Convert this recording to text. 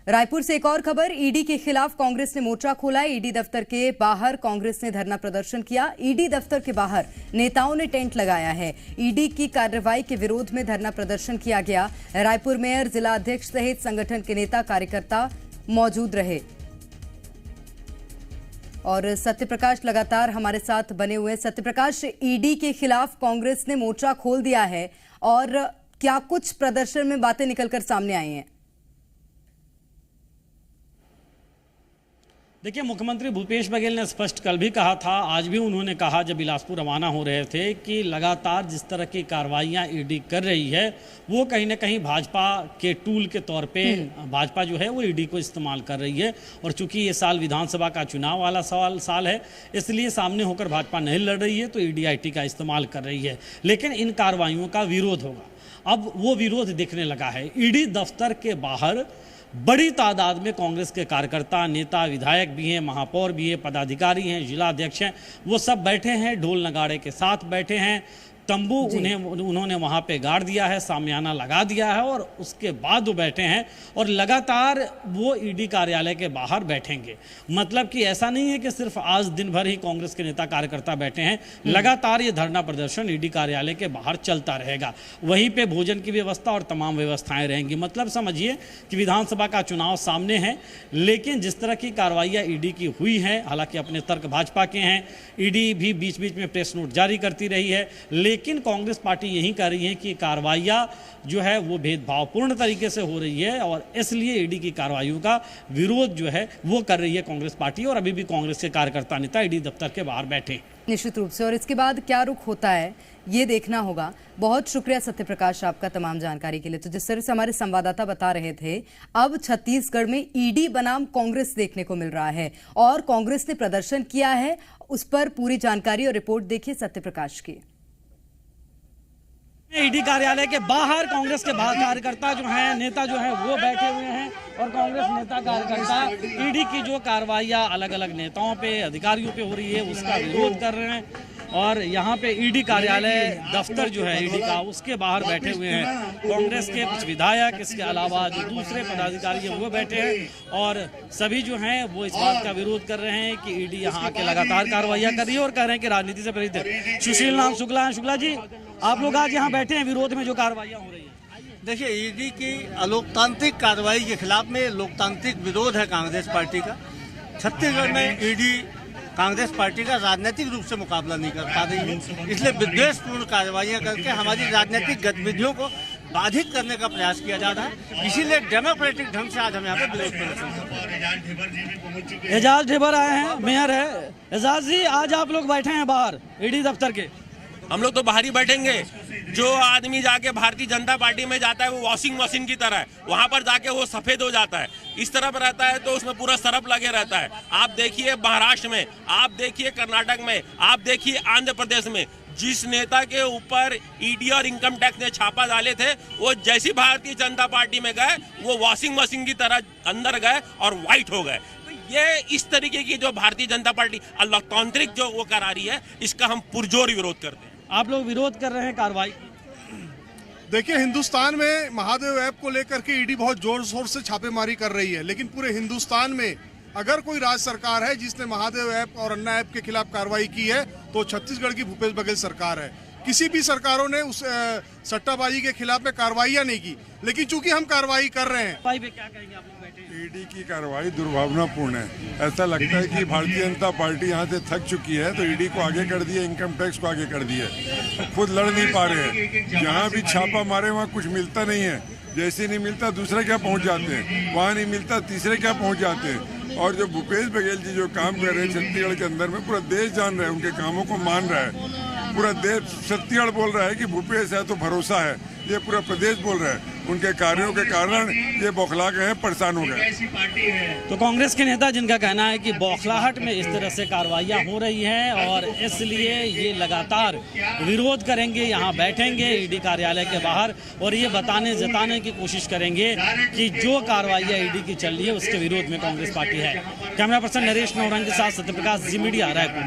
रायपुर से एक और खबर। ईडी के खिलाफ कांग्रेस ने मोर्चा खोला। ईडी दफ्तर के बाहर कांग्रेस ने धरना प्रदर्शन किया। ईडी दफ्तर के बाहर नेताओं ने टेंट लगाया है। ईडी की कार्रवाई के विरोध में धरना प्रदर्शन किया गया। रायपुर मेयर, जिला अध्यक्ष सहित संगठन के नेता कार्यकर्ता मौजूद रहे। और सत्यप्रकाश लगातार हमारे साथ बने हुए। सत्यप्रकाश, ईडी के खिलाफ कांग्रेस ने मोर्चा खोल दिया है और क्या कुछ प्रदर्शन में बातें निकलकर सामने आई हैं? देखिए, मुख्यमंत्री भूपेश बघेल ने स्पष्ट कल भी कहा था, आज भी उन्होंने कहा जब बिलासपुर रवाना हो रहे थे कि लगातार जिस तरह की कार्रवाइयां ईडी कर रही है वो कहीं ना कहीं भाजपा के टूल के तौर पे भाजपा जो है वो ईडी को इस्तेमाल कर रही है। और चूंकि ये साल विधानसभा का चुनाव वाला साल है, इसलिए सामने होकर भाजपा नहीं लड़ रही है तो ईडी आईटी का इस्तेमाल कर रही है। लेकिन इन कार्रवाइयों का विरोध होगा। अब वो विरोध दिखने लगा है। ईडी दफ्तर के बाहर बड़ी तादाद में कांग्रेस के कार्यकर्ता, नेता, विधायक भी हैं, महापौर भी हैं, पदाधिकारी हैं, जिला अध्यक्ष हैं, वो सब बैठे हैं, ढोल नगाड़े के साथ बैठे हैं। तंबू उन्होंने वहाँ पे गाड़ दिया है, सामियाना लगा दिया है और उसके बाद वो बैठे हैं और लगातार वो ईडी कार्यालय के बाहर बैठेंगे। मतलब कि ऐसा नहीं है कि सिर्फ आज दिन भर ही कांग्रेस के नेता कार्यकर्ता बैठे हैं, लगातार ये धरना प्रदर्शन ईडी कार्यालय के बाहर चलता रहेगा। वहीं पे भोजन की व्यवस्था और तमाम व्यवस्थाएं रहेंगी। मतलब समझिए कि विधानसभा का चुनाव सामने है, लेकिन जिस तरह की कार्रवाइयाँ ईडी की हुई हैं, हालांकि अपने तर्क भाजपा के हैं, ईडी भी बीच बीच में प्रेस नोट जारी करती रही है, लेकिन कांग्रेस पार्टी यही कह रही है कि कार्रवाइयां जो है वो भेदभावपूर्ण तरीके से हो रही है और इसलिए ईडी की कार्रवाइयों का विरोध जो है वो कर रही है कांग्रेस पार्टी। और अभी भी कांग्रेस के कार्यकर्ता, नेता ईडी दफ्तर के बाहर बैठे। निश्चित रूप से, और इसके बाद क्या रुख होता है ये देखना होगा। बहुत शुक्रिया सत्यप्रकाश आपका तमाम जानकारी के लिए। तो जिस तरह से हमारे संवाददाता बता रहे थे, अब छत्तीसगढ़ में ईडी बनाम कांग्रेस देखने को मिल रहा है और कांग्रेस ने प्रदर्शन किया है। उस पर पूरी जानकारी और रिपोर्ट देखिए सत्यप्रकाश की। ईडी कार्यालय के बाहर कांग्रेस के कार्यकर्ता जो हैं, नेता जो हैं वो बैठे हुए हैं और कांग्रेस नेता कार्यकर्ता ईडी की जो कार्रवाइयां अलग अलग नेताओं पे, अधिकारियों पे हो रही है उसका विरोध कर रहे हैं। और यहाँ पे ईडी कार्यालय दफ्तर जो है ईडी का, उसके बाहर बैठे हुए हैं कांग्रेस के कुछ विधायक, इसके अलावा जो दूसरे पदाधिकारी हैं वो बैठे हैं और सभी जो हैं वो इस बात का विरोध कर रहे हैं कि ईडी यहाँ आके लगातार कार्रवाइयाँ कर रही है और कह रहे हैं कि राजनीति से प्रेरित है। सुशील नाम शुक्ला है। शुक्ला जी, आप लोग आज यहाँ बैठे हैं विरोध में जो कार्रवाइयाँ हो रही हैं। देखिए, ईडी की अलोकतांत्रिक कार्रवाई के खिलाफ में लोकतांत्रिक विरोध है कांग्रेस पार्टी का। छत्तीसगढ़ में ईडी कांग्रेस पार्टी का राजनीतिक रूप से मुकाबला नहीं कर पा रही है, इसलिए विद्वेषपूर्ण कार्रवाइयाँ करके हमारी राजनीतिक गतिविधियों को बाधित करने का प्रयास किया जा रहा है। इसीलिए डेमोक्रेटिक ढंग से आज हम यहाँ पे विरोध प्रदर्शन कर रहे हैं। एजाज ढेबर आए हैं, मेयर है। एजाज जी, आज आप लोग बैठे हैं बाहर ईडी दफ्तर के। हम लोग तो बाहर ही बैठेंगे। जो आदमी जाके भारतीय जनता पार्टी में जाता है वो वॉशिंग मशीन की तरह है, वहां पर जाके वो सफेद हो जाता है। इस तरफ रहता है तो उसमें पूरा सरफ लगे रहता है। आप देखिए महाराष्ट्र में, आप देखिए कर्नाटक में, आप देखिए आंध्र प्रदेश में, जिस नेता के ऊपर ईडी और इनकम टैक्स ने छापा डाले थे वो जैसी भारतीय जनता पार्टी में गए वो वॉशिंग मशीन की तरह अंदर गए और व्हाइट हो गए। तो ये इस तरीके की जो भारतीय जनता पार्टी लोकतांत्रिक जो वो करा रही है, इसका हम पुरजोर विरोध करते हैं। आप लोग विरोध कर रहे हैं कार्रवाई। देखिए, हिंदुस्तान में महादेव ऐप को लेकर के ईडी बहुत जोर शोर से छापेमारी कर रही है, लेकिन पूरे हिंदुस्तान में अगर कोई राज्य सरकार है जिसने महादेव ऐप और अन्ना ऐप के खिलाफ कार्रवाई की है तो छत्तीसगढ़ की भूपेश बघेल सरकार है। किसी भी सरकारों ने उस सट्टाबाजी के खिलाफ में कार्रवाइयां नहीं की, लेकिन चूंकि हम कार्रवाई कर रहे हैं। क्या कहेंगे आप लोग बैठे? ईडी की कार्रवाई दुर्भावनापूर्ण है। ऐसा लगता है कि भारतीय जनता पार्टी यहाँ से थक चुकी है तो ईडी को आगे कर दिया, इनकम टैक्स को आगे कर दिया, खुद लड़ नहीं पा रहे हैं। जहाँ भी छापा मारे वहाँ कुछ मिलता नहीं है। जैसे नहीं मिलता दूसरे क्या पहुँच जाते हैं, वहाँ नहीं मिलता तीसरे क्या पहुँच जाते हैं। और जो भूपेश बघेल जी जो काम कर रहे हैं छत्तीसगढ़ के अंदर में, पूरा देश जान रहा है, उनके कामों को मान रहा है। पूरा देश छत्तीसगढ़ बोल रहा है कि भूपेश है तो भरोसा है, ये पूरा प्रदेश बोल रहा है। उनके कार्यों के कारण ये बौखला गए हैं, परेशान हो गए। तो कांग्रेस के नेता जिनका कहना है कि बौखलाहट में इस तरह से कार्रवाइयां हो रही हैं और इसलिए ये लगातार विरोध करेंगे, यहाँ बैठेंगे ईडी कार्यालय के बाहर और ये जताने की कोशिश करेंगे कि जो कार्रवाइयां ईडी की चल रही है उसके विरोध में कांग्रेस पार्टी है। कैमरा पर्सन नरेश नौरंग के साथ सत्यप्रकाश, जी मीडिया, रायपुर।